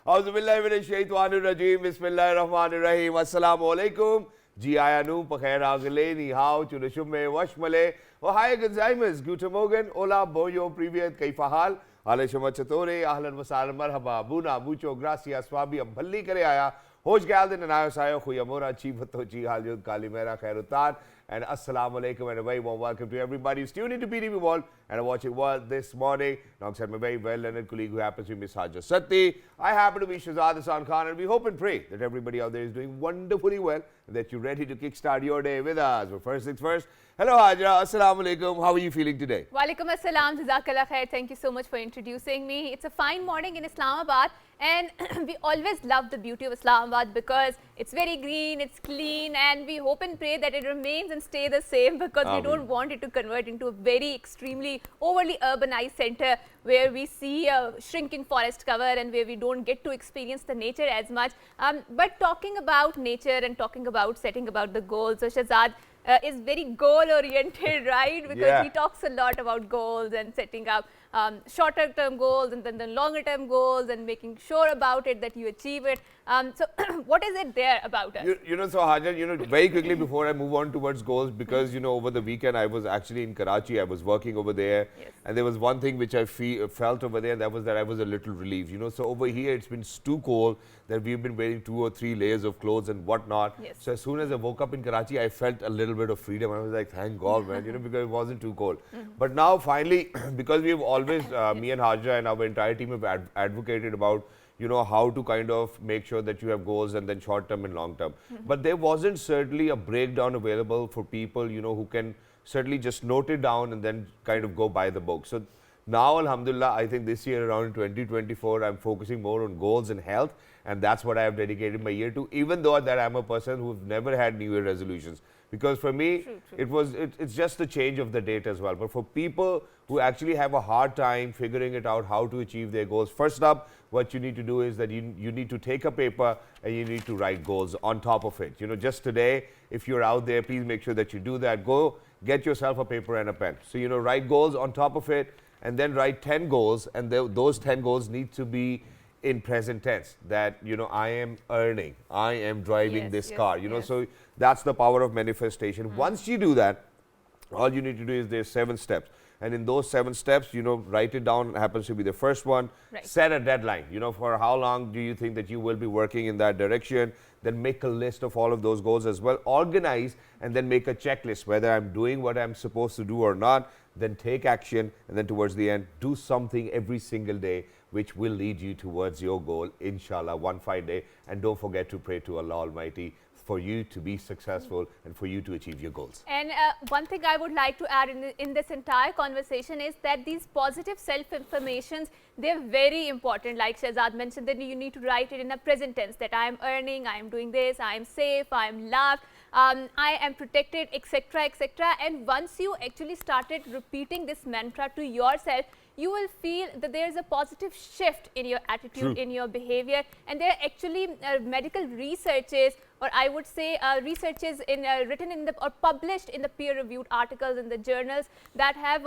Auzubillahiminash-shaytanir-rajeem. Bismillahir-rahmanir-rahim. Assalamu-alaikum. Ji ayanu, pakhair agale, ni hao, chunashumme, washmale. Oh, hi, Gonzaimas. Guten Morgen. Hola, boyo, privyet, kaifa hal? Aleshama chatore, ahlan wa sahlan, marhaba, buna, mucho, gracias, swabi, bhalli kare aaya. Hoş geldin and ayo sayo, khuyamora, chivato, chi halyud, kalimera, khairutan. And assalamu alaikum and a very warm welcome to everybody who's tuned into PTV World and are watching World this morning. Alongside my very well-learned colleague who happens to be Miss Haja Satti. I happen to be Shahzad Hassan Khan, and we hope and pray that everybody out there is doing wonderfully well and that you're ready to kickstart your day with us. But first things first, hello Haja, assalamu alaikum. How are you feeling today? Walaikum assalam, jazakallah khair. Thank you so much for introducing me. It's a fine morning in Islamabad, and we always love the beauty of Islamabad because it's very green, it's clean, and we hope and pray that it remains and stay the same because we don't want it to convert into a very extremely overly urbanized center where we see a shrinking forest cover and where we don't get to experience the nature as much. But talking about nature and talking about setting about the goals, so Shahzad is very goal-oriented, right? Because he talks a lot about goals and setting up shorter-term goals and then the longer-term goals and making sure about it that you achieve it. So what is it there about us? So Haja, very quickly before I move on towards goals, because, over the weekend I was actually in Karachi, I was working over there. Yes. And there was one thing which I felt over there, that was that I was a little relieved. So over here it's been too cold that we've been wearing 2 or 3 layers of clothes and whatnot. Yes. So as soon as I woke up in Karachi, I felt a little bit of freedom. I was like, thank God, man, because it wasn't too cold. But now finally, because we've always, me and Haja and our entire team have advocated about, how to kind of make sure that you have goals and then short term and long term. But there wasn't certainly a breakdown available for people, who can certainly just note it down and then kind of go by the book. So now, alhamdulillah, I think this year around 2024, I'm focusing more on goals and health. And that's what I have dedicated my year to, even though that I'm a person who's never had New Year resolutions. Because for me, it's just the change of the date as well. But for people who actually have a hard time figuring it out how to achieve their goals, first up, what you need to do is that you need to take a paper and you need to write goals on top of it. Just today, if you're out there, please make sure that you do that. Go get yourself a paper and a pen. So, write goals on top of it and then write 10 goals. And those 10 goals need to be in present tense, that I am earning, I am driving this car, so that's the power of manifestation. Once you do that, all you need to do is there's 7 steps, and in those 7 steps, write it down. It happens to be the first one. Set a deadline, for how long do you think that you will be working in that direction. Then make a list of all of those goals as well, organize, and then make a checklist whether I'm doing what I'm supposed to do or not. Then take action, and then towards the end, do something every single day which will lead you towards your goal, inshallah, one fine day. And don't forget to pray to Allah Almighty for you to be successful and for you to achieve your goals. And one thing I would like to add in this entire conversation is that these positive self-affirmations, they're very important. Like Shahzad mentioned, that you need to write it in a present tense, that I am earning, I am doing this, I am safe, I am loved, I am protected, etc., etc. And once you actually started repeating this mantra to yourself, you will feel that there is a positive shift in your attitude, in your behavior. And there are actually medical researches, or I would say researches written in or published in the peer-reviewed articles in the journals that have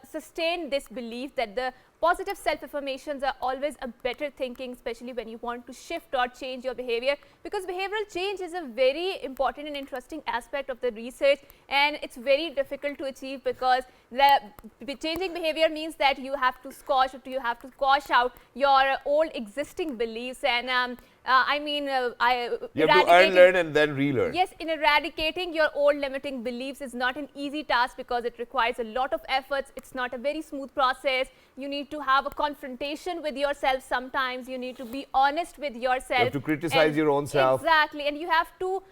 sustained this belief that the positive self-affirmations are always a better thinking, especially when you want to shift or change your behavior, because behavioral change is a very important and interesting aspect of the research, and it's very difficult to achieve because the changing behavior means that you have to squash out your old existing beliefs. And you have to unlearn and then relearn. Yes, in eradicating your old limiting beliefs is not an easy task because it requires a lot of efforts. It's not a very smooth process. You need to have a confrontation with yourself sometimes. You need to be honest with yourself. You have to criticize your own self. Exactly. And you have to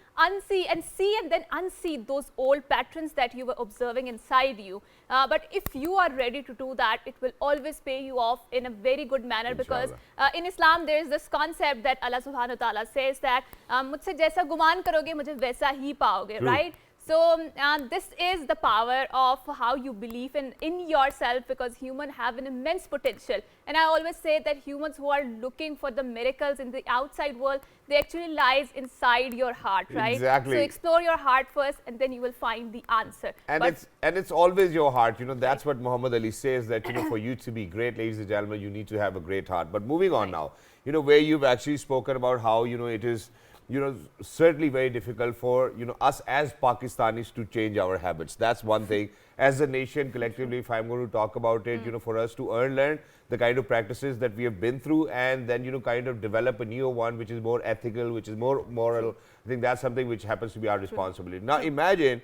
see and then unsee those old patterns that you were observing inside you. But if you are ready to do that, it will always pay you off in a very good manner. Because in Islam, there is this concept that Allah subhanahu wa ta'ala says that mujhse jaisa guman karoge, mujhe waisa hi paoge, right? So this is the power of how you believe in yourself, because humans have an immense potential. And I always say that humans who are looking for the miracles in the outside world, they actually lies inside your heart, right? Exactly. So explore your heart first, and then you will find the answer. And But it's always your heart. You know, that's what Muhammad Ali says, that, you know, for you to be great, ladies and gentlemen, you need to have a great heart. But moving on now, you know, where you've actually spoken about how, you know, it is, you know, certainly very difficult for, you know, us as Pakistanis to change our habits. That's one thing. As a nation, collectively, if I'm going to talk about it, you know, for us to learn the kind of practices that we have been through, and then, you know, kind of develop a new one, which is more ethical, which is more moral. I think that's something which happens to be our responsibility. Now, imagine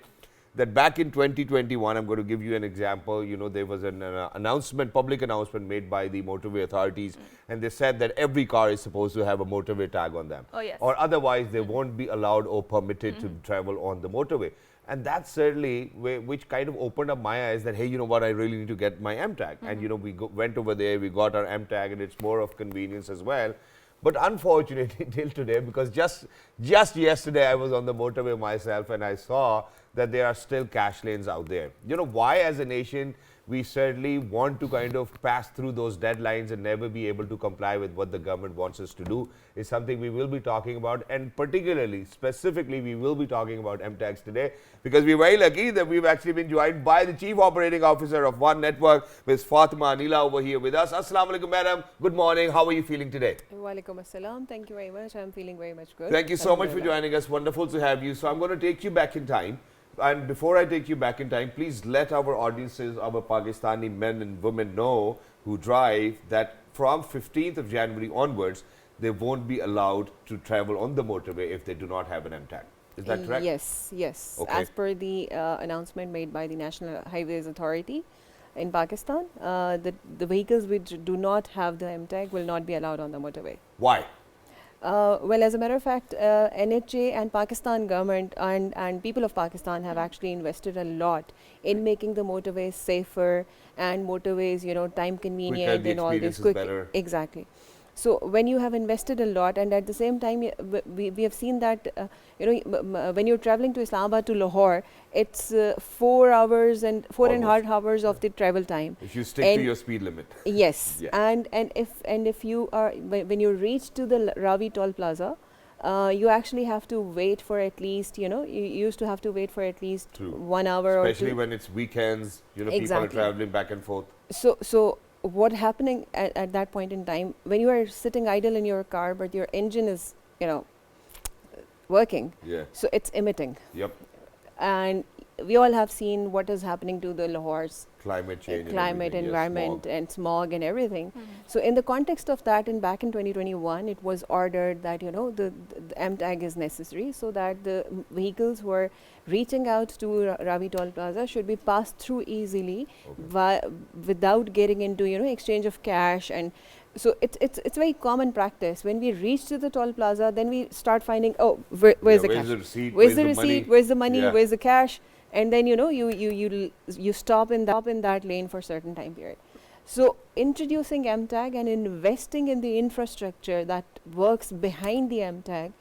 that back in 2021, I'm going to give you an example. You know, there was an announcement, public announcement made by the motorway authorities, and they said that every car is supposed to have a motorway tag on them. Oh, yes. Or otherwise, they won't be allowed or permitted to travel on the motorway. And that certainly, which kind of opened up my eyes that, hey, you know what, I really need to get my M tag. And, you know, we went over there, we got our M tag, and it's more of convenience as well. But unfortunately, till today, because just yesterday I was on the motorway myself, and I saw that there are still cash lanes out there. You know, why as a nation we certainly want to kind of pass through those deadlines and never be able to comply with what the government wants us to do is something we will be talking about, and particularly, specifically, we will be talking about MTAGs today, because we're very lucky that we've actually been joined by the Chief Operating Officer of One Network, Ms. Fatima Anila, over here with us. Assalamu alaikum, madam. Good morning. How are you feeling today? Walaikum assalam. Thank you very much. I'm feeling very much good. Thank you so much for joining us. Wonderful to have you. So I'm going to take you back in time. And before I take you back in time, please let our audiences, our Pakistani men and women know who drive that from 15th of January onwards, they won't be allowed to travel on the motorway if they do not have an M tag. Is that correct? Yes, yes. Okay. As per the announcement made by the National Highways Authority in Pakistan, the vehicles which do not have the M tag will not be allowed on the motorway. Why? Well, as a matter of fact, NHA and Pakistan government and people of Pakistan have actually invested a lot in making the motorways safer and motorways, you know, time convenient the and all experience this. is Quick, better. exactly. So when you have invested a lot, and at the same time, we have seen that when you're traveling to Islamabad to Lahore, it's 4 hours and four and a half hours of the travel time. If you stick to your speed limit. Yes, Yeah. and if you are when you reach to the Ravi Toll Plaza, you actually have to wait for at least, you used to have to wait for at least True. 1 hour or Especially two. when it's weekends, you know, people Exactly. are traveling back and forth. So what happening at that point in time, when you are sitting idle in your car, but your engine is, working, Yeah. so it's emitting. Yep. And we all have seen what is happening to the Lahore's Climate change. and climate, everything. Yes, environment, smog. and smog and everything. So in the context of that, back in 2021, it was ordered that the M tag is necessary, so that the vehicles who are reaching out to Ravi Toll Plaza should be passed through easily, without getting into exchange of cash. And so it's very common practice. When we reach to the toll plaza, then we start finding, where's the cash? The receipt? Where's the receipt? Where's the money? Yeah. Where's the cash? And then you stop in that lane for a certain time period. So introducing M tag and investing in the infrastructure that works behind the M tag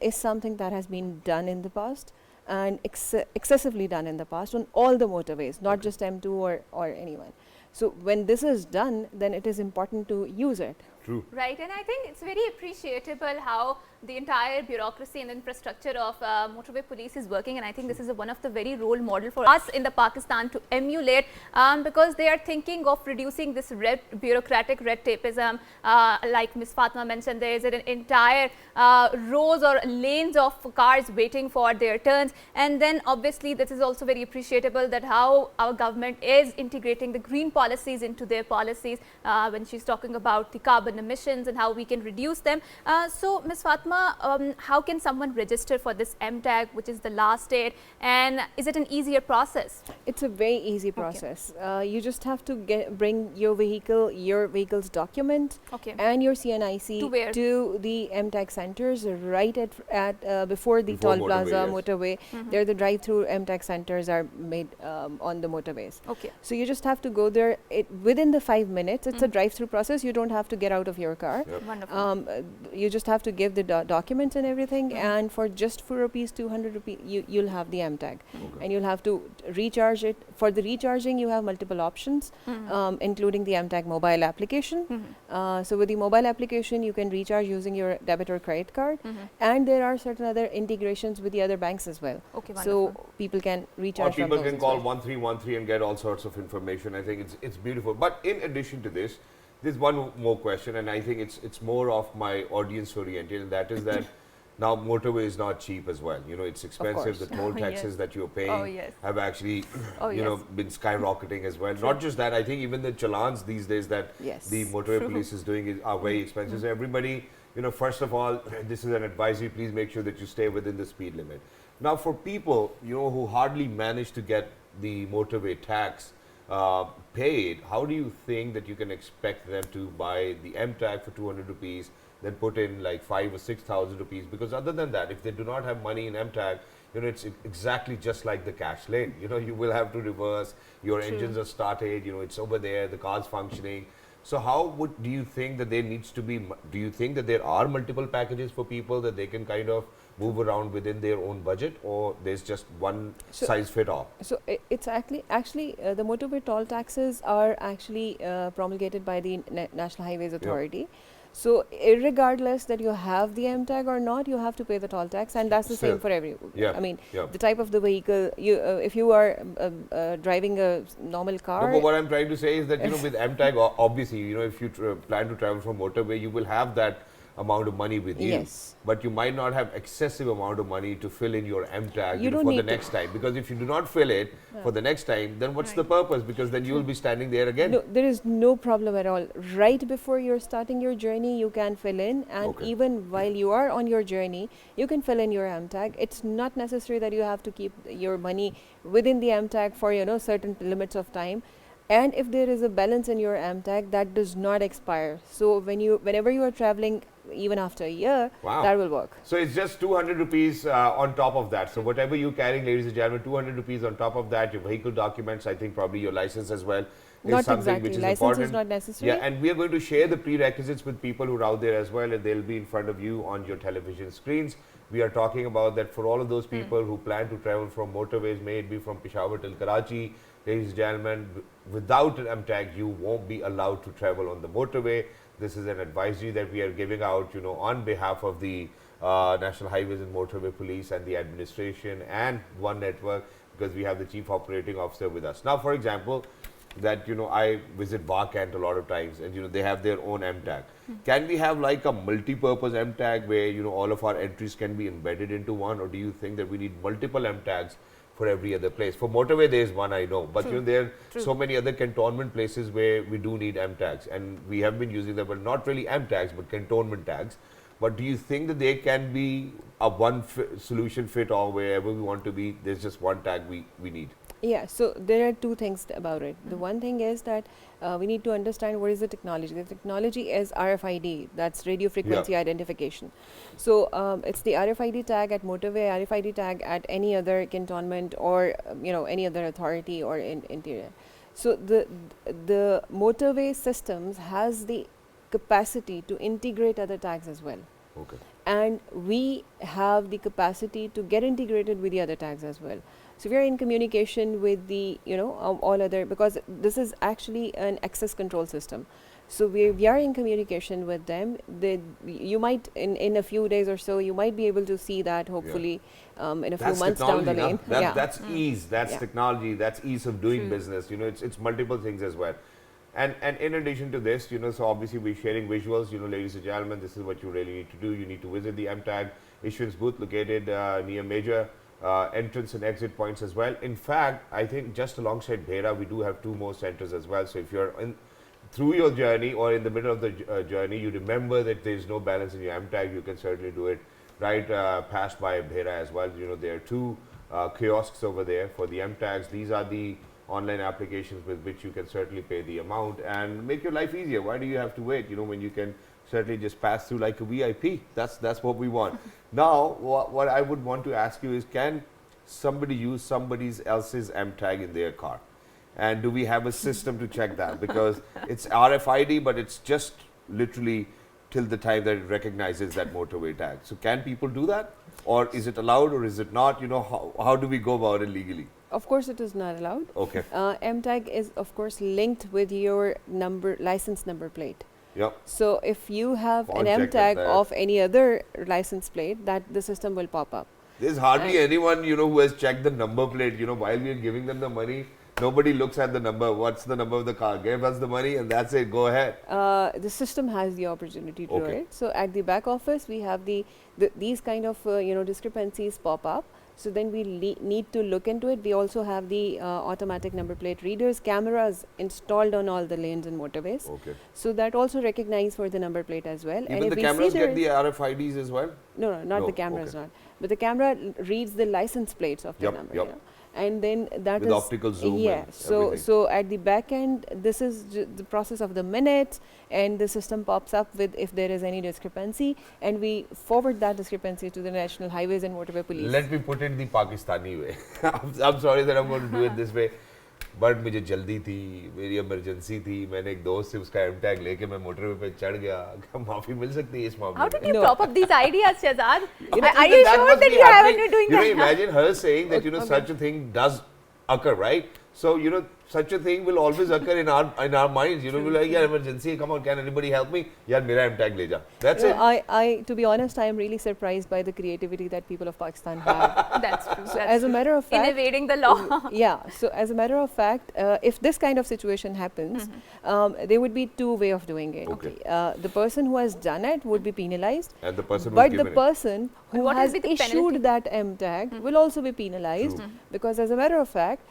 is something that has been done in the past, and excessively done in the past on all the motorways, not just M2 or anyone. So when this is done, then it is important to use it. True. Right, and I think it's very appreciable how the entire bureaucracy and infrastructure of motorway police is working, and I think this is one of the very role model for us in the Pakistan to emulate, because they are thinking of reducing this bureaucratic red tapeism. Like Ms. Fatma mentioned, there is an entire rows or lanes of cars waiting for their turns, and then obviously this is also very appreciable that how our government is integrating the green policies into their policies, when she's talking about the carbon emissions and how we can reduce them. So Ms. Fatma, how can someone register for this M tag, which is the last date, and is it an easier process? It's a very easy process. You just have to bring your vehicle's document, and your CNIC to the M tag centers right at before the Before toll plaza motorway, motorway. There the drive-through M tag centers are made on the motorways. So you just have to go there within the 5 minutes. It's a drive-through process. You don't have to get out of your car. Yep. Wonderful. You just have to give the documents and everything, and for just for rupees 200 rupees, you'll have the M tag, and you'll have to recharge it. For the recharging, you have multiple options, including the M tag mobile application. So with the mobile application, you can recharge using your debit or credit card, and there are certain other integrations with the other banks as well. Okay, wonderful. So people can Or recharge from people those can as call well. 1313 and get all sorts of information. I think it's beautiful. But in addition to this, there's one more question, and I think it's more of my audience oriented, and that is that now motorway is not cheap as well. You know, it's expensive. The course. toll Oh, taxes yes. that you're paying Oh, yes. have actually, Oh, you know, yes. been skyrocketing as well. Not just that, I think even the challans these days that Yes. the motorway True. police is doing are very expensive. So everybody, you know, first of all, this is an advisory. Please make sure that you stay within the speed limit. Now, for people, you know, who hardly manage to get the motorway tax paid, how do you think that you can expect them to buy the M tag for 200 rupees, then put in like 5 or 6,000 rupees? Because other than that, if they do not have money in M tag, you know, it's exactly just like the cash lane. You know, you will have to reverse, your engines are started, you know, it's over there, the car's functioning. So how do you think that there needs to be, do you think that there are multiple packages for people that they can kind of move around within their own budget, or there's just one size fit all? So it's actually the motorway toll taxes are actually promulgated by the National Highways Authority. So irregardless that you have the M tag or not, you have to pay the toll tax, and that's the Still. same for every. Yeah, I mean, yeah. the type of the vehicle. You if you are driving a normal car. No, but what I'm trying to say is that, you know, with M tag, obviously, you know, if you plan to travel from motorway, you will have that amount of money with you. Yes. But you might not have excessive amount of money to fill in your M tag You don't for the need to. next time. Because if you do not fill it for the next time, then what's the purpose? Because then you will be standing there again. No, there is no problem at all. Right before you're starting your journey, you can fill in, and Okay. even while you are on your journey, you can fill in your M tag. It's not necessary that you have to keep your money within the M tag for, you know, certain limits of time. And if there is a balance in your M tag, that does not expire. So whenever you are traveling, even after a year, Wow. that will work. So it's just 200 rupees on top of that. So whatever you're carrying, ladies and gentlemen, 200 rupees on top of that, your vehicle documents, I think probably your license as well, is Not something exactly. which is License important. is not necessary. Yeah, and we are going to share the prerequisites with people who are out there as well, and they'll be in front of you on your television screens. We are talking about that for all of those people who plan to travel from motorways, may it be from Peshawar till Karachi. Ladies and gentlemen, without an M tag, you won't be allowed to travel on the motorway. This is an advisory that we are giving out, you know, on behalf of the National Highways and Motorway Police and the administration and One Network, because we have the Chief Operating Officer with us. Now, for example, that, you know, I visit Barkant a lot of times, and, you know, they have their own M tag. Can we have like a multi-purpose M tag where, you know, all of our entries can be embedded into one, or do you think that we need multiple M tags for every other place? For motorway, there is one, I know, but you know, there are so many other cantonment places where we do need M tags, and we have been using them, but not really M tags, but cantonment tags. But do you think that they can be a one solution fit all, wherever we want to be, there's just one tag we need? Yeah, so there are two things about it. The one thing is that we need to understand what is the technology. The technology is RFID, that's radio frequency identification. So it's the RFID tag at motorway, RFID tag at any other cantonment, or you know, any other authority or interior. So the motorway systems has the capacity to integrate other tags as well. Okay. And we have the capacity to get integrated with the other tags as well. So we are in communication with the, you know, all other, because this is actually an access control system. So we are in communication with them. You might, in a few days or so, you might be able to see that, hopefully, in a few months down the lane. That's ease, that's Yeah. technology, that's ease of doing business. You know, it's multiple things as well. And in addition to this, you know, so obviously we're sharing visuals, you know, ladies and gentlemen, this is what you really need to do. You need to visit the M tag issuance booth located near major entrance and exit points as well. In fact, I think just alongside Bhera, we do have 2 more centers as well. So if you're through your journey or in the middle of the journey, you remember that there's no balance in your M tag, you can certainly do it right past by Bhera as well. You know, there are 2 kiosks over there for the M tags. These are the online applications with which you can certainly pay the amount and make your life easier. Why do you have to wait, you know, when you can certainly just pass through like a VIP? That's what we want. Now, what I would want to ask you is, can somebody use somebody else's M tag in their car? And do we have a system to check that? Because it's RFID, but it's just literally till the time that it recognizes that motorway tag. So can people do that? Or is it allowed or is it not? You know, how do we go about it legally? Of course, it is not allowed. Okay. M-tag is, of course, linked with your license number plate. Yep. So if you have Pawn an check M-tag that. of any other license plate, that the system will pop up. There's hardly anyone, you know, who has checked the number plate. You know, while we are giving them the money, nobody looks at the number. What's the number of the car? Give us the money and that's it. Go ahead. The system has the opportunity to do Okay. it. So at the back office, we have these kind of discrepancies pop up. So then we need to look into it. We also have the automatic number plate readers, cameras installed on all the lanes and motorways. Okay. So that also recognize for the number plate as well. Even the cameras get the RFIDs as well? No, not No, the cameras, okay. not. But the camera reads the license plates of the Yep, number. yep. You know? And then that With is optical zoom yeah. and So everything. at the back end, this is the process of the minutes, and the system pops up with if there is any discrepancy, and we forward that discrepancy to the National Highways and Motorway Police. Let me put it the Pakistani way. I'm sorry that I'm going to do it this way. But मुझे जल्दी थी, मेरी emergency थी, मैंने एक दोस्त से उसका एम टैग लेके मैं मोटरवे पे चढ़ गया. माफी मिल सकती है इस How मामले did में? you prop up these ideas, Shehzad? You know, Are you that sure must that be you haven't happening. been doing You know, that? imagine her saying that, you know, Okay. such a thing does occur, right? So, you know, such a thing will always occur in our minds. You know, we're like, yeah, emergency, come on, can anybody help me? Yeah, mera M tag le ja. That's it. I, to be honest, I am really surprised by the creativity that people of Pakistan have. That's true. So as a matter of In fact, evading the law. yeah. So as a matter of fact, if this kind of situation happens, there would be two way of doing it. Okay. The person who has done it would be penalized, And the person but who's the given it. person who what will has be the issued penalty? that M tag will also be penalized, True. because as a matter of fact,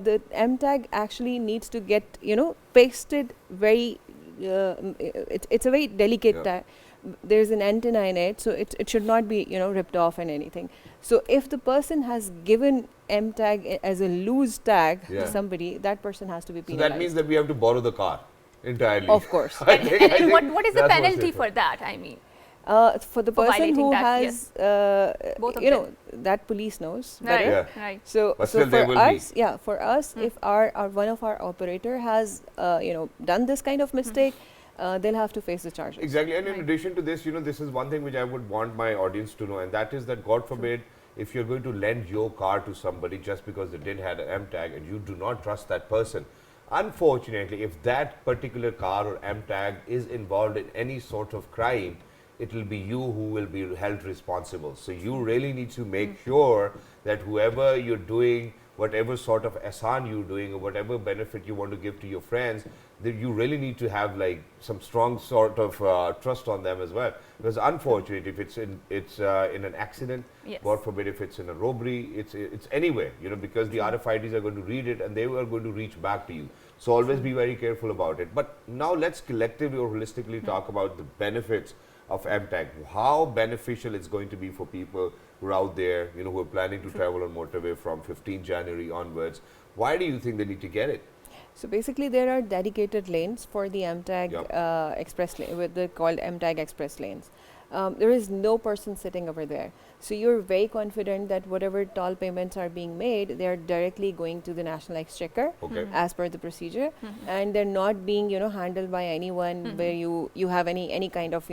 the M tag actually needs to get pasted very. It's a very delicate Yeah. tag. There's an antenna in it, so it should not be ripped off and anything. So if the person has given M tag as a loose tag Yeah. to somebody, that person has to be So penalized. that means that we have to borrow the car entirely. Of course. I think- I think What is the that's what's penalty it. for that? I mean, For the For person violating who that, has, Both of that police knows right, better. Yeah. right. So, But so still there for will be. us, for us, if our one of our operator has, done this kind of mistake, they'll have to face the charges. Exactly, and in Right. addition to this, this is one thing which I would want my audience to know, and that is that God forbid, if you're going to lend your car to somebody just because they didn't have an M tag and you do not trust that person, unfortunately, if that particular car or M tag is involved in any sort of crime, it will be you who will be held responsible. So you really need to make sure that whoever you're doing, whatever sort of ahsan you're doing or whatever benefit you want to give to your friends, that you really need to have like some strong sort of trust on them as well. Because unfortunately, if it's in an accident, Yes. God forbid if it's in a robbery, it's anywhere, because the RFIDs are going to read it and they are going to reach back to you. So always be very careful about it. But now let's collectively or holistically talk about the benefits of M-Tag. How beneficial it's going to be for people who are out there, who are planning to travel on motorway from 15 January onwards. Why do you think they need to get it? So basically, there are dedicated lanes for the M-Tag Yep. express lane, called M-Tag express lanes. There is no person sitting over there. So you're very confident that whatever toll payments are being made, they are directly going to the National Exchequer Okay. as per the procedure, and they're not being handled by anyone where you have any kind of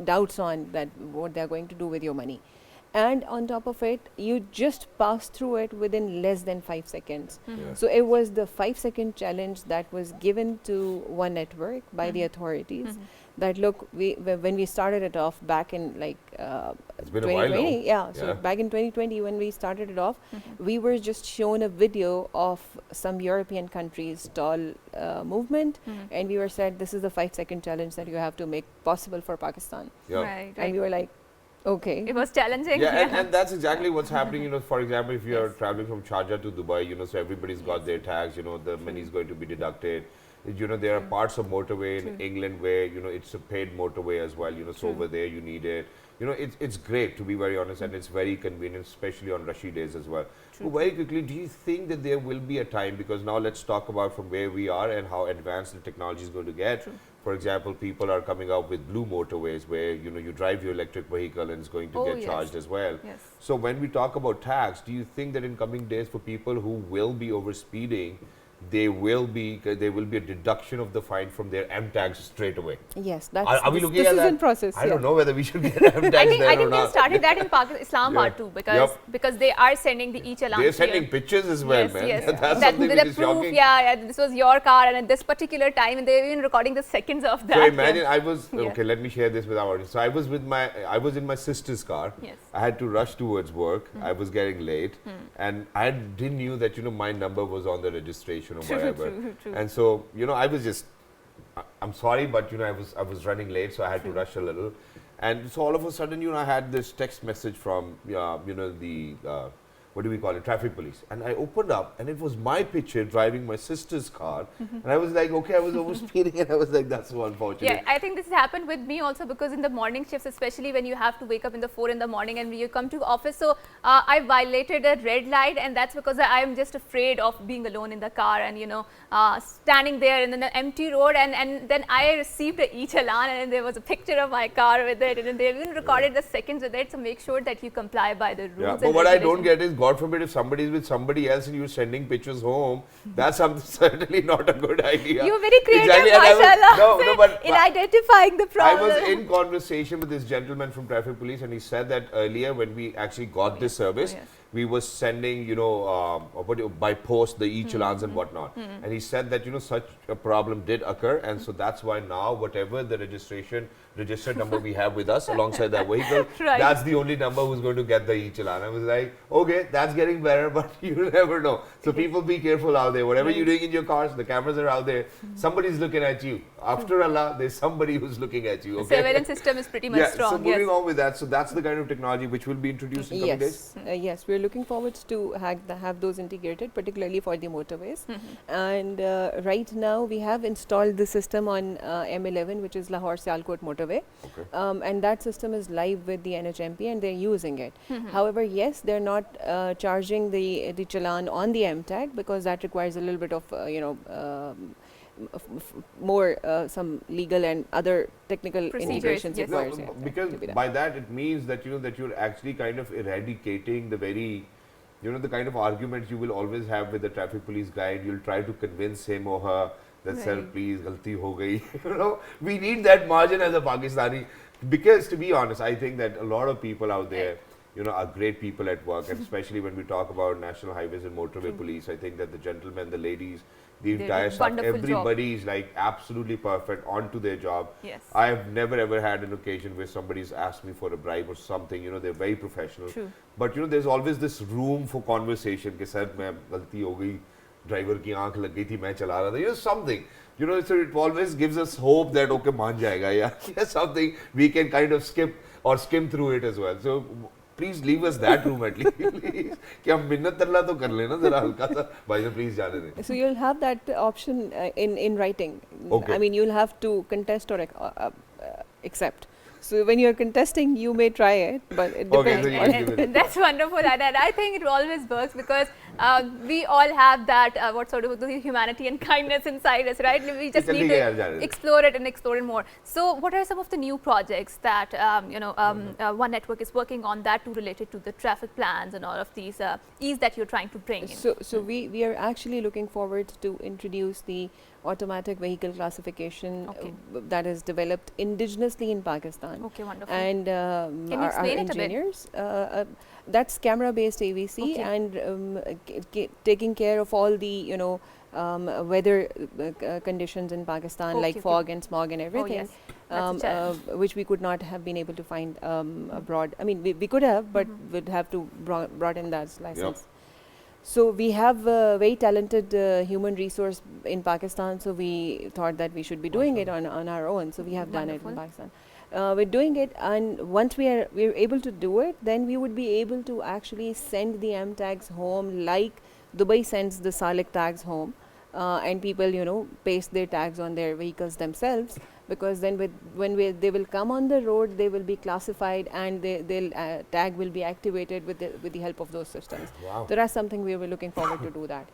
doubts on that what they're going to do with your money. And on top of it, you just pass through it within less than 5 seconds. Yeah. So it was the 5-second challenge that was given to One Network by the authorities. That look, when we started it off back in It's been a while now. 2020, so Yeah. back in 2020 when we started it off, we were just shown a video of some European countries' toll movement, and we were said this is the 5-second challenge that you have to make possible for Pakistan. Yeah. Right, And we right. were like, okay. It was challenging. Yeah, and that's exactly what's happening. For example, if you are Yes. traveling from Sharjah to Dubai, so everybody's got their tags. The money is going to be deducted. There are parts of motorway in England where it's a paid motorway as well. So over there you need it. It's great, to be very honest, and it's very convenient, especially on rushy days as well. So very quickly, do you think that there will be a time, because now let's talk about from where we are and how advanced the technology is going to get. For example, people are coming out with blue motorways where you drive your electric vehicle and it's going to Oh, get yes. charged as well. Yes. So when we talk about tax, do you think that in coming days for people who will be over speeding, there will be a deduction of the fine from their M tags straight away. Yes, that's Are we looking this at is that? in process. I yeah. don't know whether we should get M tags I think there or they've not. started that in Pakistan, Islamabad Yeah. too, because they are sending the e-challan. They're sending pictures as well, yes, man. yes. That's that something the which is proof, shocking. yeah, this was your car and at this particular time, and they're even recording the seconds of that. So imagine I was Yeah. okay. Let me share this with our audience. So I was in my sister's car. Yes. I had to rush towards work. I was getting late, and I didn't knew that my number was on the registration or whatever. True. And so I was just, I'm sorry, but I was running late, so I had to rush a little. And so all of a sudden, I had this text message from the what do we call it, traffic police. And I opened up and it was my picture driving my sister's car. And I was like, okay, I was over speeding and I was like, that's so unfortunate. Yeah, I think this has happened with me also, because in the morning shifts, especially when you have to wake up in the 4 in the morning and you come to office. So I violated a red light, and that's because I am just afraid of being alone in the car and standing there in the empty road. And then I received a e-challan and there was a picture of my car with it, and they even recorded the seconds with it. So make sure that you comply by the rules. Yeah, and but what I don't regulations. get is, God forbid, if somebody is with somebody else and you're sending pictures home, that's certainly not a good idea. You were very creative, Exactly, and I was- mashallah, no, but in identifying the I problem. was in conversation with this gentleman from traffic police, and he said that earlier when we actually got this service, yes. we were sending, by post the e-challans and whatnot. And he said that, such a problem did occur, and so that's why now whatever the registered number we have with us alongside that vehicle, Right. that's the only number who's going to get the e-challan. I was like, okay, that's getting better, but you never know. So people be careful out there. Whatever you're doing in your cars, the cameras are out there. Somebody's looking at you. After Allah, there's somebody who's looking at you. The Okay? surveillance system is pretty much Yeah, strong. so moving yes. on with that, so that's the kind of technology which will be introduced in coming days. Yes, we're looking forward to have those integrated, particularly for the motorways. And right now we have installed the system on M11, which is Lahore Sialkot motorway, and that system is live with the NHMP and they're using it. However, yes, they're not charging the challan on the M tag, because that requires a little bit of more some legal and other technical Procedures, integrations yes. requires. No, because to be done. by that it means that that you're actually kind of eradicating the very the kind of arguments you will always have with the traffic police guy, and you'll try to convince him or her that sir, Right. please, galti ho gayi. We need that margin as a Pakistani, because to be honest, I think that a lot of people out there are great people at work, and especially when we talk about national highways and motorway police, I think that the gentlemen, the ladies, the They entire do staff, wonderful job. everybody is like absolutely perfect onto their job. Yes. I have never ever had an occasion where somebody's asked me for a bribe or something. They're very professional. True. But there's always this room for conversation. Ke sir, main galti ho gayi, driver ki aankh lag gayi thi, main chala raha tha. Something. So it always gives us hope that okay, maan jayega, yeah, something we can kind of skip or skim through it as well. So please leave us that room at least. कि हम मिन्नत तरला तो कर लेना जरा हल्का सा भाई साहब please जाने दें. So you'll have that option in writing. Okay. I mean, you'll have to contest or accept. So when you're contesting, you may try it, but it Okay, depends. so you on- can give it. That's wonderful, and I think it always works, because we all have that what sort of the humanity and kindness inside us, right? We just Jaldi need gaya yaar, to explore it and explore it more. So what are some of the new projects that One Network is working on that too, related to the traffic plans and all of these ease that you're trying to bring in? So we are actually looking forward to introduce the automatic vehicle classification Okay. that is developed indigenously in Pakistan. Okay, wonderful. And Can you our explain it a bit? engineers, that's camera-based AVC, Okay. and taking care of all the weather conditions in Pakistan, Okay, like okay. fog and smog and everything. yes. That's a challenge. Which we could not have been able to find abroad. I mean, we could have, but would have to brought in that license. So we have a very talented human resource in Pakistan, so we thought that we should be doing it on our own. So we have done it in Wonderful. Pakistan. We're doing it, and once we're able to do it, then we would be able to actually send the M tags home like Dubai sends the Salik tags home, and people paste their tags on their vehicles themselves, because then they will come on the road, they will be classified, and they'll tag will be activated with the help of those systems. Wow. There are something we were looking forward to do that.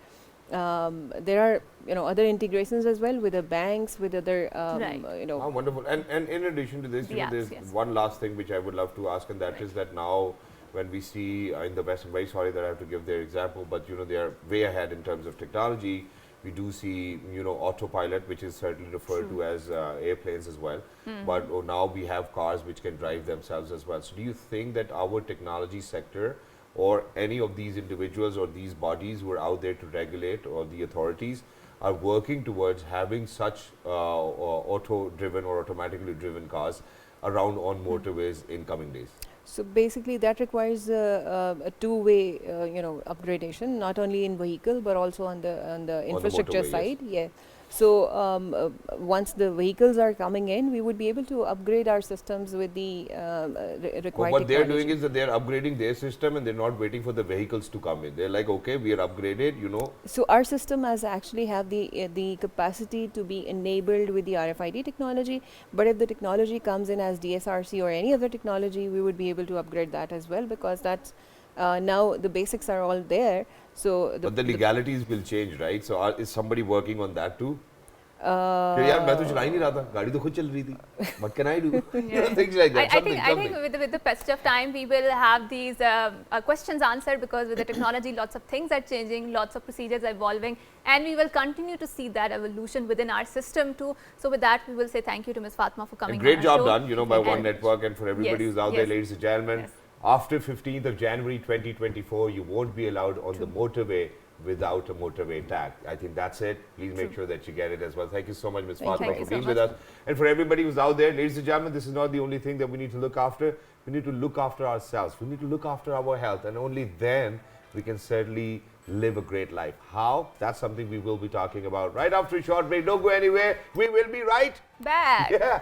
There are other integrations as well with the banks, with other Right. Oh, wonderful. And in addition to this, Yes, there's yes. one last thing which I would love to ask, and that is that now when we see in the West, I'm very sorry that I have to give their example, but they are way ahead in terms of technology. We do see, you know, autopilot, which is certainly referred to as airplanes as well. But now we have cars which can drive themselves as well. So do you think that our technology sector or any of these individuals or these bodies who are out there to regulate, or the authorities, are working towards having such auto-driven or automatically driven cars around on motorways in coming days? So basically, that requires a two-way, upgradation, not only in vehicle but also on the infrastructure motorway, side. Yeah. So once the vehicles are coming in, we would be able to upgrade our systems with the required But what they're technology. doing is that they're upgrading their system and they're not waiting for the vehicles to come in. They're like, okay, we are upgraded, you know. So our system has actually have the capacity to be enabled with the RFID technology. But if the technology comes in as DSRC or any other technology, we would be able to upgrade that as well, because that's now the basics are all there. So But the legalities will change, right? So is somebody working on that too? uh, कि यार मैं तो चला ही नहीं रहा था, गाड़ी तो खुद चल रही थी. What can I do? You know, things like that. I think with the passage of time, we will have these questions answered, because with the technology, lots of things are changing, lots of procedures are evolving, and we will continue to see that evolution within our system too. So with that, we will say thank you to Ms. Fatma for coming. And great on our job show. done, you know, by One And Network, and for everybody yes, who's out there, yes. ladies and gentlemen. Yes. After 15th of January 2024, you won't be allowed on the motorway without a motorway tag. I think that's it. Please make sure that you get it as well. Thank you so much, Ms. Thank Fatma, you for so being much. with us. And for everybody who's out there, ladies and gentlemen, this is not the only thing that we need to look after. We need to look after ourselves. We need to look after our health, and only then we can certainly live a great life. How? That's something we will be talking about right after a short break. Don't go anywhere. We will be right back. yeah.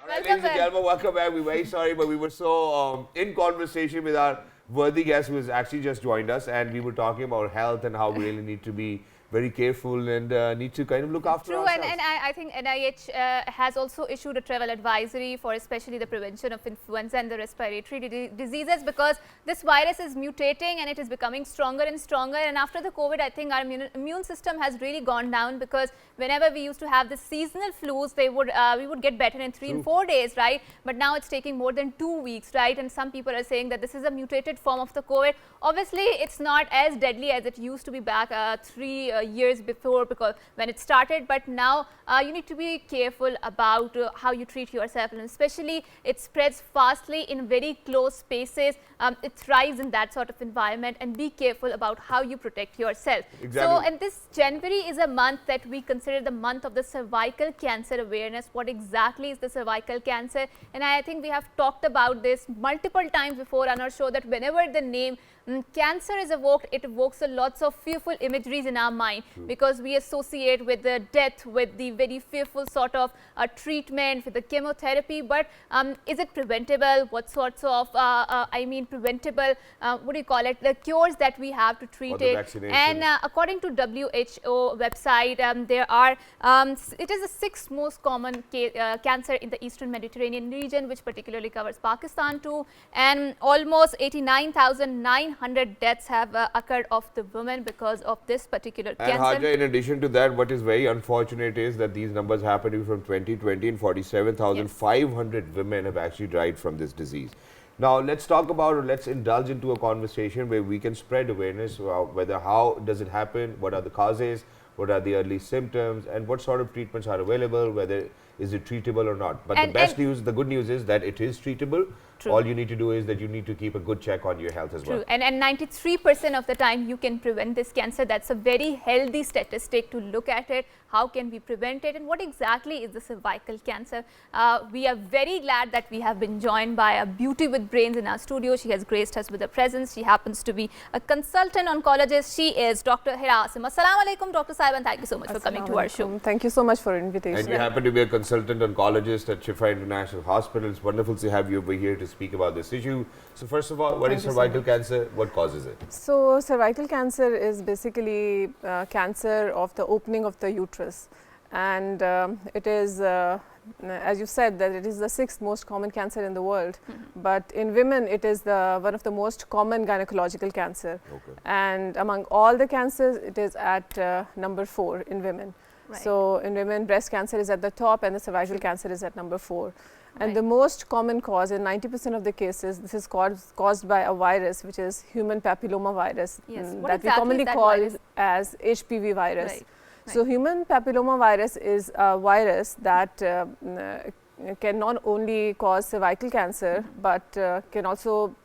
Ladies and gentlemen, welcome back. We're very sorry, but we were so in conversation with our worthy guest who has actually just joined us, and we were talking about health and how we really need to be very careful and need to kind of look after True, ourselves. and I think NIH has also issued a travel advisory for especially the prevention of influenza and the respiratory diseases, because this virus is mutating and it is becoming stronger and stronger. And after the COVID, I think our immune system has really gone down, because whenever we used to have the seasonal flus, we would get better in 3 and 4 days, right? But now it's taking more than 2 weeks, right? And some people are saying that this is a mutated form of the COVID. Obviously, it's not as deadly as it used to be back 3 years before, because when it started, but now you need to be careful about how you treat yourself, and especially it spreads fastly in very close spaces. It thrives in that sort of environment, and be careful about how you protect yourself. Exactly. So, and this January is a month that we consider the month of the cervical cancer awareness. What exactly is the cervical cancer? And I think we have talked about this multiple times before on our show, that whenever the name cancer is evoked, it evokes a lots of fearful imageries in our mind, because we associate with the death, with the very fearful sort of treatment, with the chemotherapy. But is it preventable? What sorts of preventable, what do you call it, the cures that we have to treat it? And according to WHO website, there are it is the 6th most common cancer in the Eastern Mediterranean region, which particularly covers Pakistan too, and almost 89,900 deaths have occurred of the women because of this particular cancer. And Haja, in addition to that, what is very unfortunate is that these numbers happening from 2020, and 47,500 women have actually died from this disease. Now, let's talk about, or let's indulge into a conversation where we can spread awareness about whether, how does it happen, what are the causes, what are the early symptoms, and what sort of treatments are available, whether is it treatable or not. But the good news is that it is treatable. True. All you need to do is that you need to keep a good check on your health as well. And 93% of the time you can prevent this cancer. That's a very healthy statistic to look at it. How can we prevent it, and what exactly is the cervical cancer? We are very glad that we have been joined by a beauty with brains in our studio. She has graced us with her presence. She happens to be a consultant oncologist. She is Dr. Hirasim. Assalamu alaikum, Dr. Saiban. Thank you so much for coming to our show. Thank you so much for invitation. And you happen to be a consultant oncologist at Shifa International Hospital. It's wonderful to have you over here to speak about this issue. So first of all, what is cervical cancer? What causes it? So cervical cancer is basically cancer of the opening of the uterus, and it is as you said, that it is the 6th most common cancer in the world. But in women, it is one of the most common gynecological cancer. Okay. And among all the cancers, it is at number 4 in women. Right. So in women, breast cancer is at the top and the cervical cancer is at number 4. And Right. the most common cause in 90% of the cases, this is caused by a virus, which is human papilloma virus, Yes. What that we exactly commonly is that call virus? as HPV virus. Right. So human papilloma virus is a virus that can not only cause cervical cancer, but can also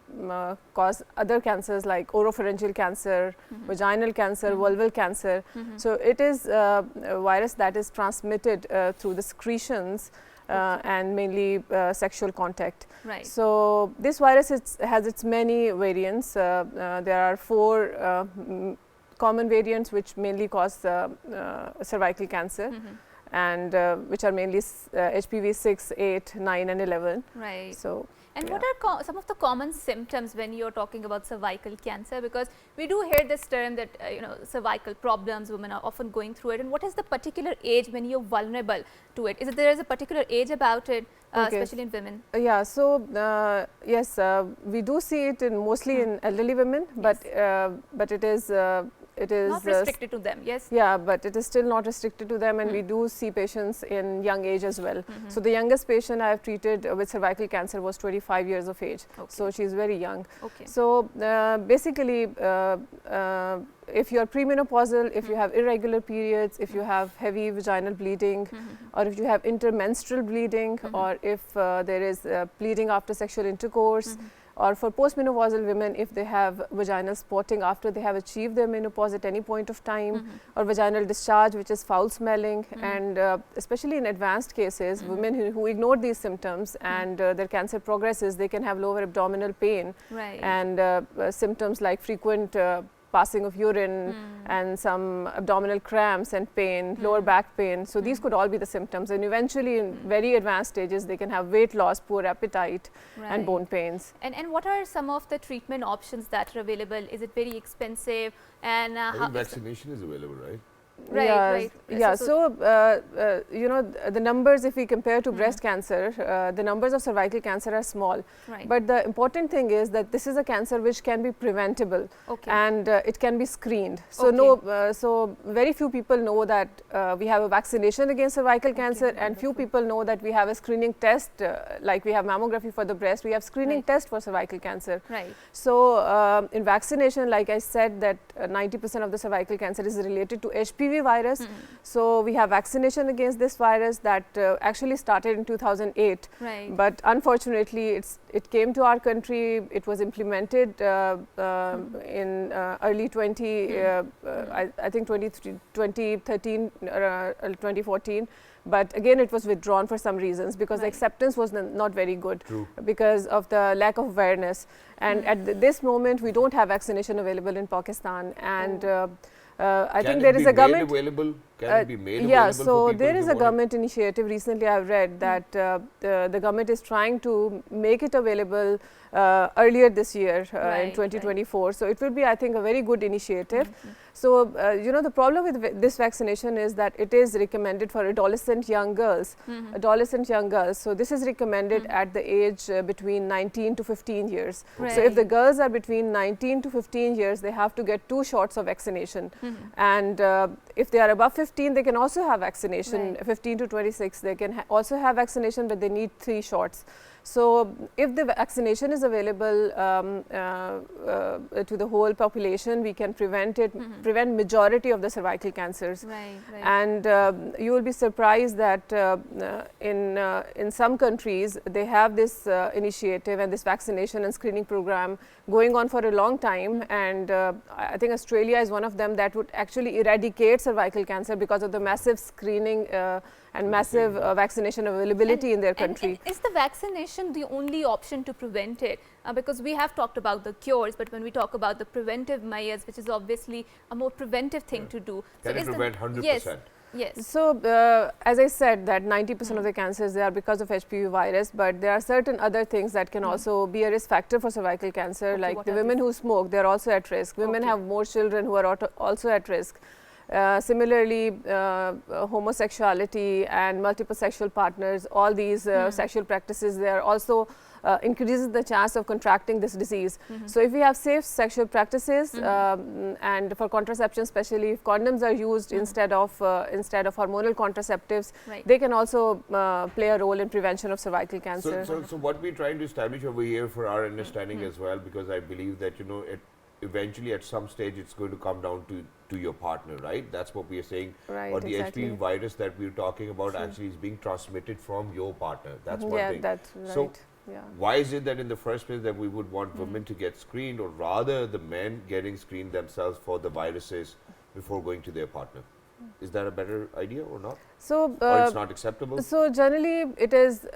cause other cancers like oropharyngeal cancer, vaginal cancer, vulval cancer. So it is a virus that is transmitted through the secretions and mainly sexual contact. Right. So this virus has its many variants. There are 4 common variants which mainly cause cervical cancer, and which are mainly HPV 6, 8, 9 and 11. Right. So, And yeah. what are some of the common symptoms when you're talking about cervical cancer? Because we do hear this term that cervical problems, women are often going through it. And what is the particular age when you're vulnerable to it? Is it there is a particular age about it, Okay. especially in women? Yeah, so yes, we do see it mostly in elderly women, but it is Not restricted to them. Yes. yeah, but it is still not restricted to them, and we do see patients in young age as well. So the youngest patient I have treated with cervical cancer was 25 years of age. Okay. So she is very young. Okay. So basically, if you are premenopausal, if you have irregular periods, if you have heavy vaginal bleeding, or if you have intermenstrual bleeding, or if there is bleeding after sexual intercourse, or for postmenopausal women, if they have vaginal spotting after they have achieved their menopause at any point of time, or vaginal discharge which is foul smelling, and especially in advanced cases, women who ignore these symptoms and their cancer progresses, they can have lower abdominal pain, Right. and symptoms like frequent passing of urine and some abdominal cramps and pain, lower back pain. So these could all be the symptoms, and eventually in very advanced stages they can have weight loss, poor appetite, and Right. bone pains. And what are some of the treatment options that are available? Is it very expensive? And I think vaccination is available, right? Right, yeah, right. Yeah. So the numbers, if we compare to breast cancer, the numbers of cervical cancer are small. Right. But the important thing is that this is a cancer which can be preventable, Okay. and it can be screened. So Okay. so very few people know that we have a vaccination against cervical cancer, and few people know that we have a screening test, like we have mammography for the breast. We have screening Right. test for cervical cancer. Right. So in vaccination, like I said, that 90% of the cervical cancer is related to HPV virus. So we have vaccination against this virus that actually started in 2008. Right. But unfortunately, it came to our country. It was implemented in early I think 2013, 2014. But again, it was withdrawn for some reasons because the Right. acceptance was not very good. True. Because of the lack of awareness. And at this moment, we don't have vaccination available in Pakistan. And I think there is a government. Available? Can it be made Yeah, available so for people there if is they a want it? government initiative. Recently, I've read that the government is trying to make it available earlier this year in Right, 2024. So it will be, I think, a very good initiative. So the problem with this vaccination is that it is recommended for adolescent young girls. Adolescent young girls. So this is recommended at the age between 19 to 15 years. So if the Right. girls are between 19 to 15 years, they have to get 2 shots of vaccination. And if they are above 15, they can also have vaccination. Right. 15 to 26, they can also have vaccination, but they need 3 shots. So if the vaccination is available to the whole population, we can prevent prevent majority of the cervical cancers. Right. Right. And you will be surprised that in some countries they have this initiative and this vaccination and screening program going on for a long time. And I think Australia is one of them that would actually eradicate cervical cancer because of the massive screening and massive vaccination availability in their country. And is the vaccination the only option to prevent it? Because we have talked about the cures, but when we talk about the preventive measures, which is obviously a more preventive thing to do. Can it is the- prevent 100%? Yes. Yes. So, as I said, that 90% of the cancers, they are because of HPV virus, but there are certain other things that can also be a risk factor for cervical cancer, Okay, like what the are women these? who smoke, they are also at risk. Women Okay. have more children who are also at risk. Similarly, homosexuality and multiple sexual partners, all these sexual practices, they are also increases the chance of contracting this disease. So if we have safe sexual practices and for contraception, especially if condoms are used instead of hormonal contraceptives, Right. they can also play a role in prevention of cervical cancer. So what we're trying to establish over here for our understanding as well, because I believe that, you know, eventually at some stage it's going to come down to your partner, right? That's what we are saying. Right, Or the exactly. HPV virus that we're talking about actually is being transmitted from your partner. That's one Yeah, thing. that's right. So yeah. why is it that in the first place that we would want women to get screened, or rather the men getting screened themselves for the viruses before going to their partner? Is that a better idea or not? So, Or it's not acceptable? so generally it is.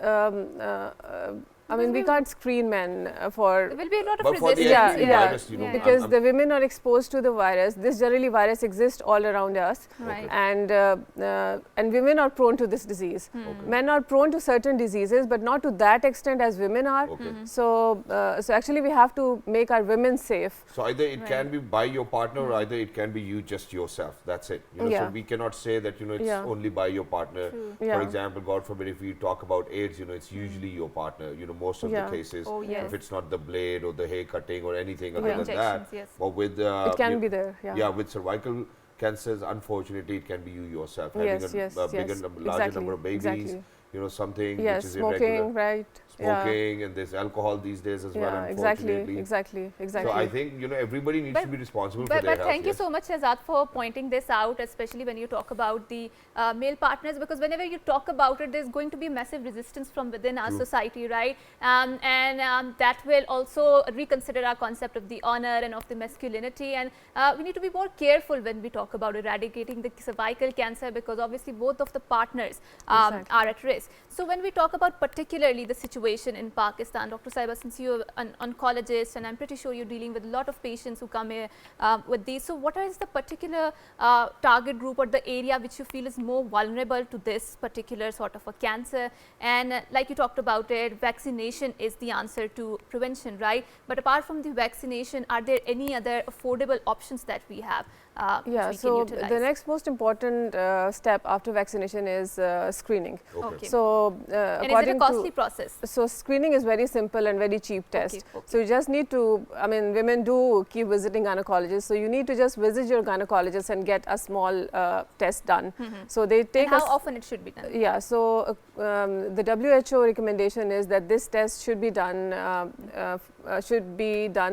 I mean, we can't screen men for. There will be a lot of But for the resistance. HPV yeah, virus, you know, because the women are exposed to the virus. This generally virus exists all around us, Right. and women are prone to this disease. Men are prone to certain diseases, but not to that extent as women are. Okay. So, so actually, we have to make our women safe. So either it can Right. be by your partner, or either it can be you just yourself. That's it. You know, Yeah. so we cannot say that, you know, it's Yeah. only by your partner. True. For Yeah. example, God forbid, if we talk about AIDS, you know, it's usually your partner. You know, most of Yeah. the cases, Oh, yes. if it's not the blade or the hair cutting or anything Or other than that, injections, yes. but with It can be there. yeah, with cervical cancers, unfortunately, it can be you yourself Yes, having yes, a bigger, yes. larger Exactly, number of babies. exactly. You know, something Yes, which is irregular. smoking, right? Smoking, and there's alcohol these days as well, Yeah, unfortunately. exactly. So I think, you know, everybody needs But- to be responsible for But their health. thank you yes. so much, Shehzad, for pointing this out, especially when you talk about the male partners, because whenever you talk about it, there's going to be massive resistance from within our society, right? And that will also reconsider our concept of the honor and of the masculinity. And we need to be more careful when we talk about eradicating the cervical cancer, because obviously both of the partners Exactly. are at risk. So when we talk about particularly the situation in Pakistan, Dr. Saiba, since you're an oncologist and I'm pretty sure you're dealing with a lot of patients who come here with these, so what is the particular target group or the area which you feel is more vulnerable to this particular sort of a cancer? And like you talked about it, vaccination is the answer to prevention, right? But apart from the vaccination, are there any other affordable options that we have? Yeah, which we so can utilize? the next most important step after vaccination is screening. Okay. So, And is it a according costly to process? so screening is very simple and very cheap test. Okay. So you just need to, I mean, women do keep visiting gynecologists. So you need to just visit your gynecologist and get a small test done. So they take And how us. often it should be done? Yeah, so the WHO recommendation is that this test should be done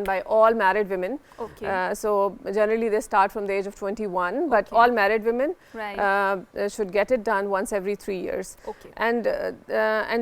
by all married women. Okay. So generally they start from the age of 21, but Okay. all married women Right. should get it done once every 3 years. Okay. And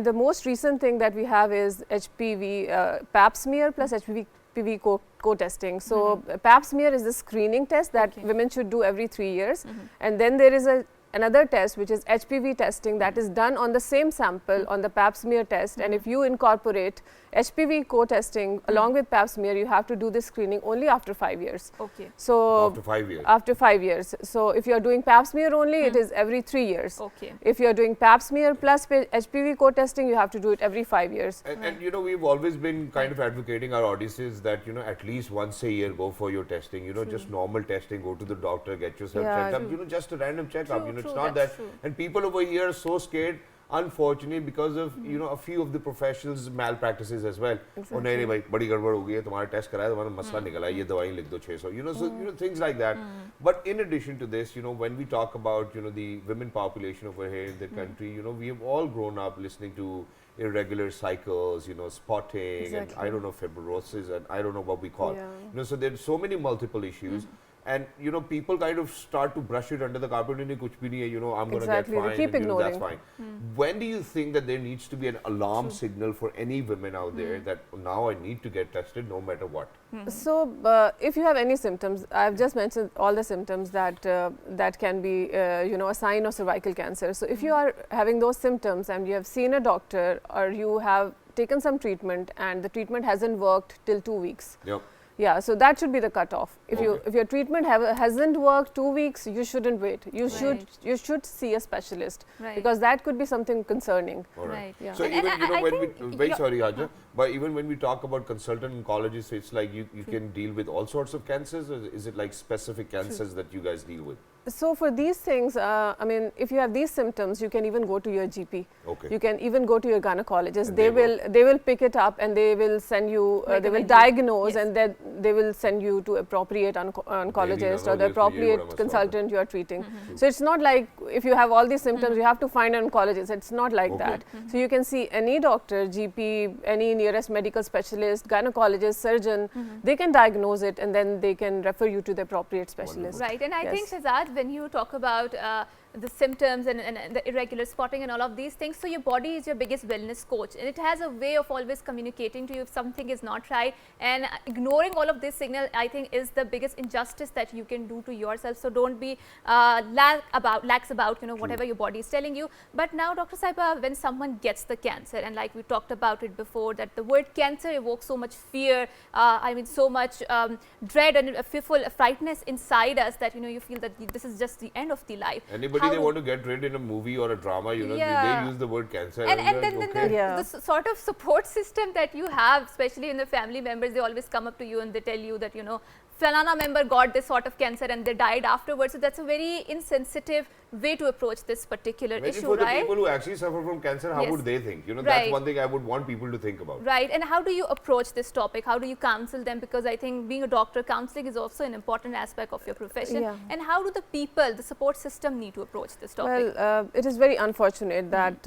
the most recent thing that we have is HPV Pap smear plus HPV co-testing. So Pap smear is the screening test that Okay. women should do every 3 years, and then there is another test which is HPV testing that is done on the same sample on the Pap smear test. And if you incorporate HPV co-testing along with Pap smear, you have to do this screening only after 5 years. Okay. So After 5 years. after 5 years. So if you are doing Pap smear only, it is every 3 years. Okay. If you are doing Pap smear plus HPV co-testing, you have to do it every 5 years. And you know, we've always been kind of advocating our audiences that, you know, at least once a year go for your testing, you know, just normal testing, go to the doctor, get yourself Yeah, checked up, true. you know, just a random checkup, True, you know, it's true, not that's that. true. And people over here are so scared, unfortunately, because of, you know, a few of the professionals malpractices as well. Oh, nahi, nahi, bhai, badi gadbad ho gayi hai, tumhara test karaya, tumhara masla nikala hai, ye dawai likh do 600. You know, so, you know, things like that. But in addition to this, you know, when we talk about, you know, the women population over here in the country, you know, we have all grown up listening to irregular cycles, you know, spotting, and Exactly. I don't know, fibrosis, and I don't know what we call. Yeah. You know, so there's so many multiple issues. And, you know, people kind of start to brush it under the carpet, and kuch bhi nahi hai, you know, I'm going to Exactly, get they fined, keep and, you know, that's ignoring. fine. When do you think that there needs to be an alarm signal for any women out there that now I need to get tested no matter what? So if you have any symptoms, I've just mentioned all the symptoms that that can be you know, a sign of cervical cancer. So if you are having those symptoms and you have seen a doctor or you have taken some treatment and the treatment hasn't worked till 2 weeks, Yep. yeah, so that should be the cutoff. If Okay. if your treatment hasn't worked 2 weeks, you shouldn't wait. You should see a specialist Right. because that could be something concerning. All right. Right. Yeah. So And even, I- you know, I when think we, very you're- sorry, Haja, But even when we talk about consultant oncologists, it's like you can deal with all sorts of cancers, or is it like specific cancers that you guys deal with? So for these things, I mean, if you have these symptoms, you can even go to your GP. Okay. You can even go to your gynecologist. And They they will pick it up and they will send you. They will diagnose, and then they will send you to appropriate oncologist or the appropriate consultant you are treating. So it's not like if you have all these symptoms, you have to find an oncologist. It's not like that. So you can see any doctor, GP, any nearest medical specialist, gynecologist, surgeon. They can diagnose it, and then they can refer you to the appropriate specialist. Right, and I think, Shehzad, when you talk about the symptoms and the irregular spotting and all of these things, so your body is your biggest wellness coach, and it has a way of always communicating to you if something is not right, and ignoring all of this signal, I think, is the biggest injustice that you can do to yourself. So don't be lax about whatever your body is telling you. But now, Dr. Saiba, when someone gets the cancer, and like we talked about it before, that the word cancer evokes so much fear, I mean so much dread and fearful frightness inside us that you feel that this is just the end of the life. Anybody they want to get rid in a movie or a drama, they use the word cancer. And then the sort of support system that you have, especially in the family members, they always come up to you and they tell you that Falana member got this sort of cancer and they died afterwards. So that's a very insensitive way to approach this particular issue, for the right? people who actually suffer from cancer, how would they think? That's one thing I would want people to think about. Right. And how do you approach this topic? How do you counsel them? Because I think being a doctor, counseling is also an important aspect of your profession. And how do the people, the support system, need to approach this topic? Well, it is very unfortunate that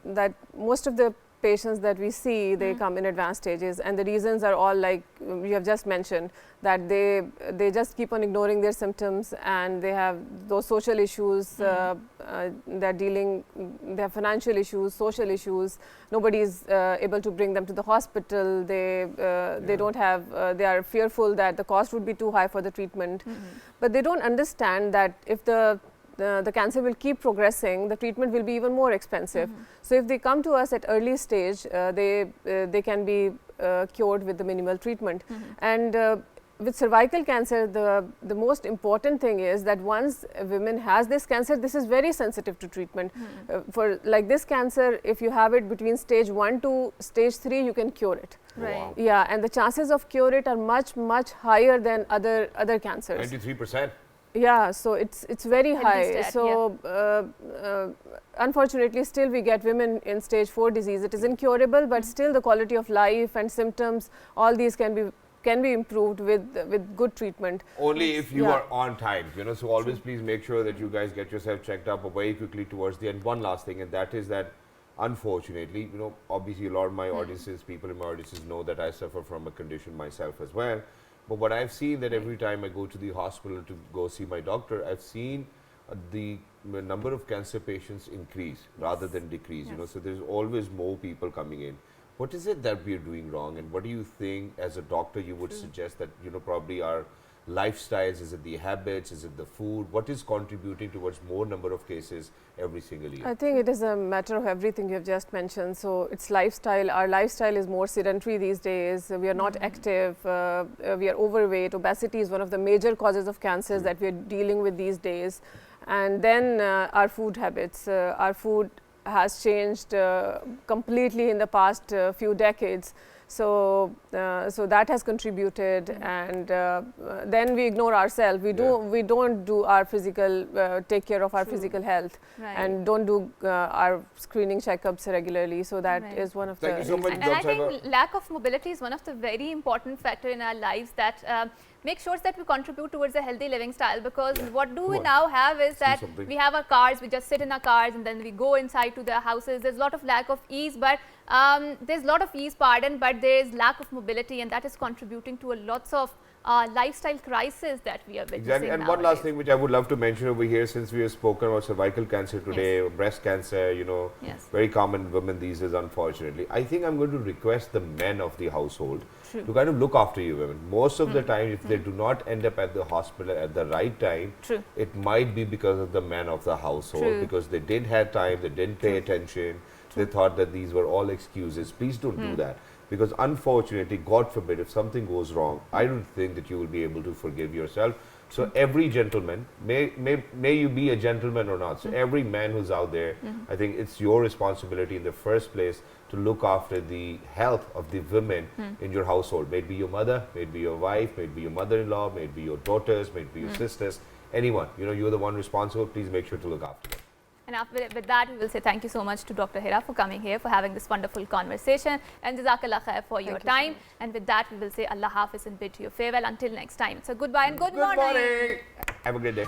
that most of the patients that we see, they come in advanced stages, and the reasons are all like you have just mentioned, that they just keep on ignoring their symptoms, and they have those social issues, they're dealing, they have financial issues, social issues, nobody is able to bring them to the hospital, they don't have, they are fearful that the cost would be too high for the treatment, but they don't understand that if the cancer will keep progressing, the treatment will be even more expensive. So if they come to us at early stage, they can be cured with the minimal treatment. And with cervical cancer, the most important thing is that once a woman has this cancer, this is very sensitive to treatment. For like this cancer, if you have it between stage 1 to stage 3, you can cure it. Right. Wow. Yeah, and the chances of cure it are much higher than other cancers. 93%. Yeah, so it's very high. Stat, so unfortunately, still we get women in stage 4 disease. It is incurable, but still the quality of life and symptoms, all these can be improved with good treatment. Only if you are on time, so always please make sure that you guys get yourself checked up very quickly towards the end. One last thing, and that is that unfortunately, obviously a lot of my audiences, people in my audiences know that I suffer from a condition myself as well. But what I've seen that every time I go to the hospital to go see my doctor, I've seen the number of cancer patients increase rather than decrease, so there's always more people coming in. What is it that we are doing wrong, and what do you think as a doctor you would suggest that, probably our lifestyles, is it the habits, is it the food, what is contributing towards more number of cases every single year? I think it is a matter of everything you have just mentioned. So it's lifestyle. Our lifestyle is more sedentary these days. We are not active. We are overweight. Obesity is one of the major causes of cancers that we are dealing with these days. And then our food habits. Our food has changed completely in the past few decades. So that has contributed, and then we ignore ourselves. We don't do our physical, take care of our physical health, and don't do our screening checkups regularly. So that is one of the. Thank you so much, and I think lack of mobility is one of the very important factor in our lives that make sure that we contribute towards a healthy living style, because what do we now have is that we have our cars, we just sit in our cars and then we go inside to the houses. There's a lot of lack of ease, but there's a lot of ease, pardon, but there is lack of mobility, and that is contributing to a lots of lifestyle crisis that we are witnessing. Exactly. And one last thing which I would love to mention over here, since we have spoken about cervical cancer today, breast cancer, very common in women these days, unfortunately. I think I'm going to request the men of the household to kind of look after you women. Most of the time, if they do not end up at the hospital at the right time, it might be because of the men of the household, because they didn't have time, they didn't pay attention, they thought that these were all excuses. Please don't do that. Because unfortunately, God forbid, if something goes wrong, I don't think that you will be able to forgive yourself. So every gentleman, may you be a gentleman or not, so every man who's out there, I think it's your responsibility in the first place to look after the health of the women in your household. May it be your mother, may it be your wife, may it be your mother-in-law, may it be your daughters, may it be your sisters, anyone. You know, you're the one responsible. Please make sure to look after them. And with that, we will say thank you so much to Dr. Hira for coming here, for having this wonderful conversation, and Jazakallah khair for your time. And with that, we will say Allah Hafiz and bid you farewell until next time. So goodbye and good morning. Have a great day.